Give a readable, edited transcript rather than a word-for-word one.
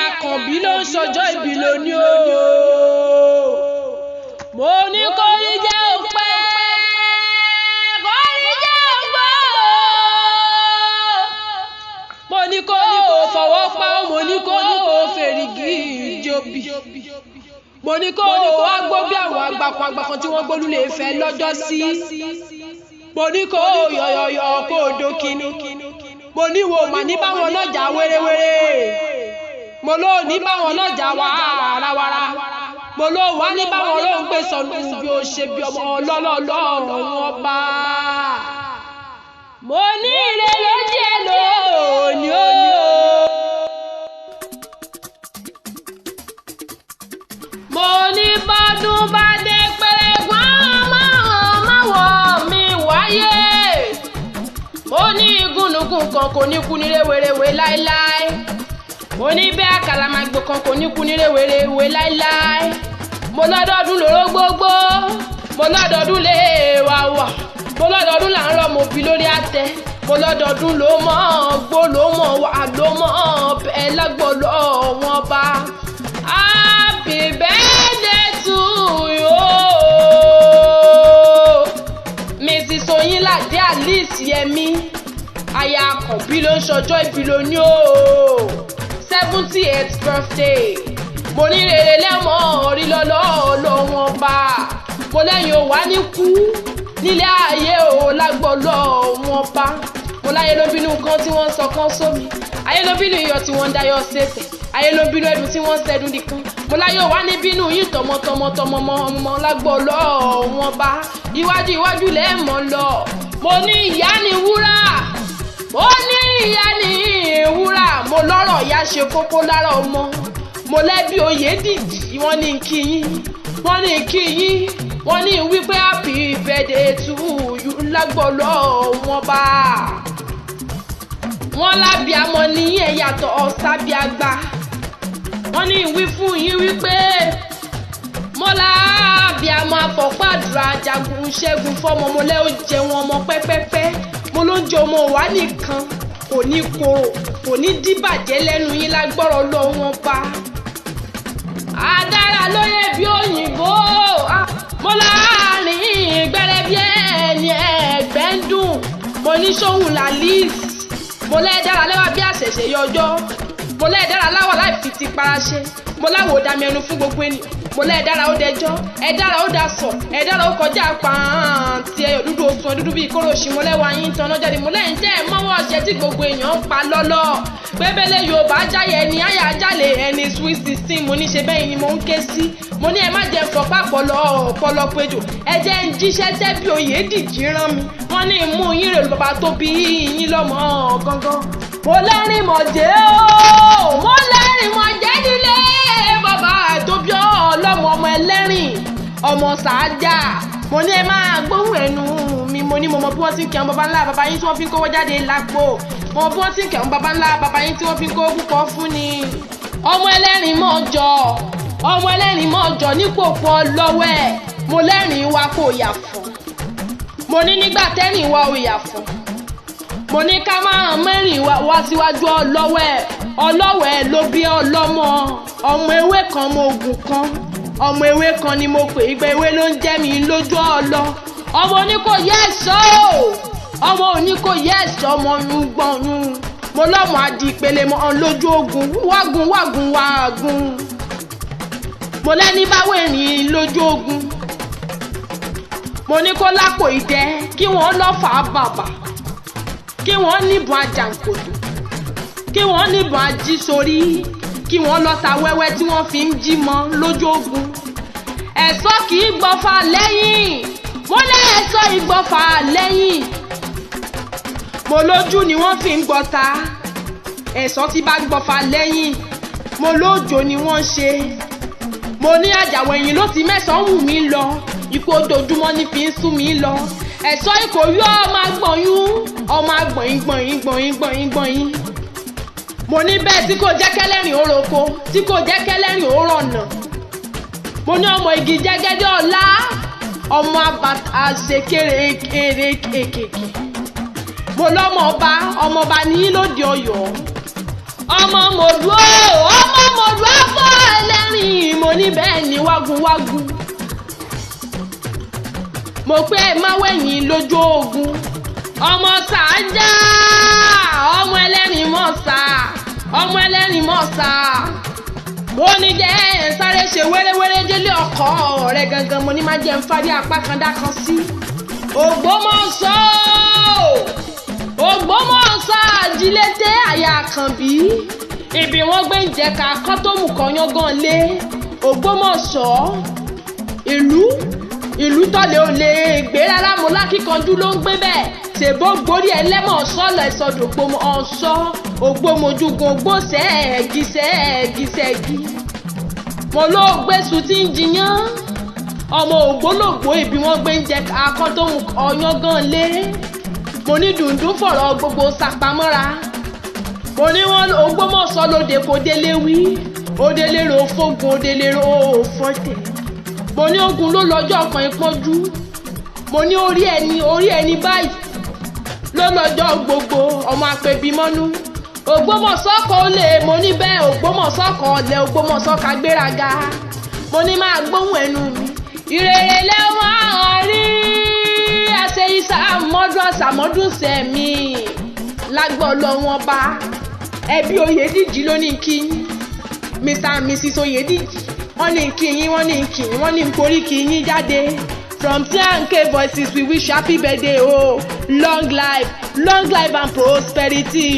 Àkànbí ló ń ṣọjọ́ ìbí lónìí o. Mo ní kó rí jẹ́ òpẹ́, kó rí jẹ́ ògbó. Mo ní kó fọwọ́ pa, mo ní kó fèrègì ìjòbí. Mo ní kó wá gbó bí àwọn àgbàkan tí wọ́n gbólú lè fẹ́ lọ́jọ́ sí. Mo ní kó yọ̀yọ̀yọ̀ kó dókínú. Mo ní wo mà ní báwọn náà jà wéréwéré. Mo ló ní báwọn náà jà wàràwàrà. Mo ló wá ní báwọn ló ń gbé sọnù bí ó ṣe bí ọmọ ọlọ́lọ́lọ́ wọn bá. Mo ní ire ló jẹ́ lónìí o. Mo ní bọ́dún bá dé pẹ̀lẹ́gbọ́n máwọ̀ mi wáyé. Mo ní igúnnugún kan kò ní kú ní rèwerèwe láéláé. Mo ní bẹ́ẹ̀ àkàlàmàgbò kan kò ní kú ní rèwerèwe láéláé. Mo lọ́dọọdún lóró gbogbo, mo lọ́dọọdún lè wà. Mo lọ́dọọdún là ń rọ̀ mo bí lórí àtẹ. Mo lọ́dọọdún ló mọ̀ gbó ló mọ̀ wà ló mọ̀ bẹ́ẹ̀ lágbọ̀lọ́ wọn bá. Happy birthday to you, Mrs. Oyinlade Alice Yemi, aya Àkànbí ló ń ṣọjọ́ ìbí lónìí o. 78th birthday. Mo ní rere lẹ́mọ̀ orí lọ́lọ́ wọn bá. Mo lẹ́yìn ò wá ní kú nílé ayé ò lágbọ́lọ́ wọn bá. Mo láyé ló bínú kan tí wọ́n ń sọ kán sómi. Ayé ló bínú iyọ̀ tí wọ́n ń dayọ̀ ṣètè. Ayé ló bínú ẹdùn tí wọ́n ń ṣẹ́dùn nìkan. Mo láyé ò wá ní bínú yìí tọmọtọmọ lágbọ́lọ́ wọn bá. Iwájú lẹ́ẹ̀mọ́ lọ. Mo ní ìyá ni wúrà. Mo ní ìyá ni wúrà. Mo lọ́rọ̀ ìyá ṣe kókó lára ọmọ. Mo lẹ́bí Oyèdìjì wọ́n ní kí yín. Wọ́n ní kí yín. Wọ́n ní wípé happy birthday to you lágbọ́lọ́ wọn bá. Wọ́n lábíamọ ní ẹ̀yàtọ̀ sábíagbá. Wọ́n ní ìwí fún yín wípé mo lábíamọ afọ̀pàdùrà jagun ṣẹ́gun fọ́mọ. Mo lẹ́ ó jẹun ọmọ pẹ́pẹ́pẹ́. Mo ló ń jẹ ọmọ wá nìkan kò ní korò kò ní díbàjẹ́ lẹ́nu yín lágbọ́rọ̀ lọ wọn bá. Adára lóye bí òyìnbó. Mo láàrin gbẹrẹ bí ẹni ẹgbẹ́ ń dùn. Mo ní sóhun làlíìs. Mo lẹ́ dára lẹ́wà bí àṣẹ̀ṣẹ̀ yọjọ́. Mo lẹ́ dára láwọ̀ láì fi ti para ṣe. Mo láwọ̀ ó dá mi ẹnu fún gbogbo ènìyàn. Mo lẹ́ dára ó dẹjọ́. Ẹ dára ó dá sọ. Ẹ dára ó kọjá pàǹtí ẹyọ dúdú oṣù dúdú bíi kóró òṣì. Mo lẹ́wọ̀ ayín tanná jáde. Mo lẹ́yìn tẹ́ ẹ mọ́wọ́ ọṣẹ tí gbogbo èèyàn ń pa lọ́lọ́. Gbẹ́bẹ́lẹ́ Yorùbá jáyẹ ẹni àyà jálè ẹni sweet 16. Mo ní ṣe bẹ́yìn ni mo ń ké sí. Mo ní ẹ má jẹ́ fọpá pọlọ péjò. Ẹ jẹ́ ń jíṣẹ́ tẹ́bí Oyèdìjì rán mi. Wọ́n ní mú yín rè bàbá tó bí yín lọ́mọ gangan. Mo lẹ́rìn mọ̀jẹ́ o. Mo lẹ́rìn mọ̀jẹ́ nílé bàbá tó bí ọlọ́mọ ọmọ ẹlẹ́rìn ọmọ sàájà. Mo ní ẹ máa gbóhùn ẹnu mi. Mo ní mo mọ bí wọ́n ti ń kẹ́ baba ńlá baba yín tí wọ́n fi ń kówó jáde lápò. Mo mọ bí wọ́n ti ń kẹ́ baba ńlá baba yín tí wọ́n fi ń kówó púpọ̀ fún ni. Ọmọ ẹlẹ́rìn mọ̀jọ ní pòpọ̀ lọ́wọ́ ẹ̀. Mo lẹ́rìn wa kò yà fún. Mo ní nígbà tẹ́rìn wa ò yà fún. Mo ní ká máa mẹ́rìn wá síwájú ọlọ́wọ́ ẹ̀. Ọlọ́wọ́ ẹ̀ ló bí ọlọ́mọ. Ọmọ ewé kan mo ògùn kan. Ọmọ ewé kan ni mo pè ìgbà ewé ló ń jẹ́ mi lójú ọlọ. Ọmọ oníkòyí ẹ̀ṣọ́ ọmọ oníkòyí ẹ̀ṣọ́ ọmọ yún. Mo lọ́mọ adi ìpele mọ́ lójú ogun wágun. Mo lẹ́ni báwo ènìyàn lójú ogun. Mo ní kó lápò ìdẹ kí wọ́n lọ́fà bàbà. Kí wọ́n níbọn àjàǹkòtò. Kí wọ́n níbọn ajísorí. Kí wọ́n lọ́ta wẹ́wẹ́ tí wọ́n fi ń jí mọ́ lójú ogun. Ẹ̀ṣọ́ kì í gbọ́fà lẹ́yìn. Mo lẹ́ ẹ̀ṣọ́ ìgbọ́fà lẹ́yìn. Mo lójú ni wọ́n fi ń gbọ́ta. Ẹ̀ṣọ́ tí bá gbọ́fà lẹ́yìn. Mo lójó ni wọ́n ṣe. Mo ní àjàwọ̀ ẹ̀yìn ló ti mẹ́sàn-án wù mí lọ. Ikú ojoojúmọ́ ní fi ń sún mi lọ. Ẹ̀ṣọ́ ìkòyí ọmọ agbọ̀nyún. Ọmọ agbọ̀nyìn. Mo ní bẹ́ẹ̀ tí kò jẹ́ kẹ́lẹ́rìn ó roko. Tí kò jẹ́ kẹ́lẹ́rìn ó rọ̀nà. Mo ní ọmọ igi jẹ́gẹ́dẹ́ ọ̀la. Ọmọ àbàtà ṣèkèrè èkèkè. Mo lọ́mọ ọba ní lóde Ọ̀yọ́. Ọmọ mòdú wágun. mo pé ẹ má wẹ̀yìn lójú ogun. ọmọ sàájà ọmọ ẹlẹ́rìn mọ̀ọ́sà ọmọ ẹlẹ́rìn mọ̀ọ́sà. ó ní jẹ́ sáré ṣe wéréwéré délé ọkọ rẹ̀ gangan mo ní má jẹ́ ń fárí apá kan dá kan sí. Ògbómọ̀ṣọ́ Ògbómọ̀ṣọ́ àjílété àyà àkànbí ibi wọ́n gbé ń jẹ́ka kọ́tọ́mù kọ́yángán lé. Ògbómọ̀ṣọ́ ìlú tọ́lẹ̀ ò lè gbé rárá mo lákìkanjú ló ń gbé bẹ́ẹ̀ ṣèbó gborí ẹlẹ́mọ̀ sọ́lọ̀ ẹ̀sọ́dọ̀ Ògbómọ̀ṣọ́ ògbómojúgun ògbóṣẹ́ẹ̀gì mo ló gbésù tí ń jiyàn ọmọ ògbólógbò ibi wọ́n gbé ń jẹ́ka kọ́tọ́mù kọ́yángán lé. mo ní dùndún fọ̀rọ̀ gbogbo sàpamọ́ra. mo ní wọn Ògbómọ̀ṣọ́ lóde kò délé wí òdélé ro fógun òdélé ro fọ́tẹ̀. mo ní ogun ló lọ́jọ́ kan ìpọ́njú. mo ní orí ẹni báyìí ló lọ́jọ́ gbogbo ọmọ àpèbímọ́nú. Ògbómọ̀ṣọ́ kan ó lè mo ní bẹ́ẹ̀ Ògbómọ̀ṣọ́ kan ọ̀lẹ́ Ògbómọ̀ṣọ́ ká gbéraga. mo ní máa gbóhùn ẹnu mi ìrèrè lẹ́wọ̀n àwọn rí àṣẹ ìsàmọ́dún àṣàmọ́dún sẹ̀mí lágbọ́ lọ́wọ́n bá ẹbí Oyèdíjì ló ní kí Mr and Mrs Oyèdíjì wọ́n ní kí yín wọ́n ní nítorí kí yín jáde. From TNK Voices we wish happy birthday long life and prosperity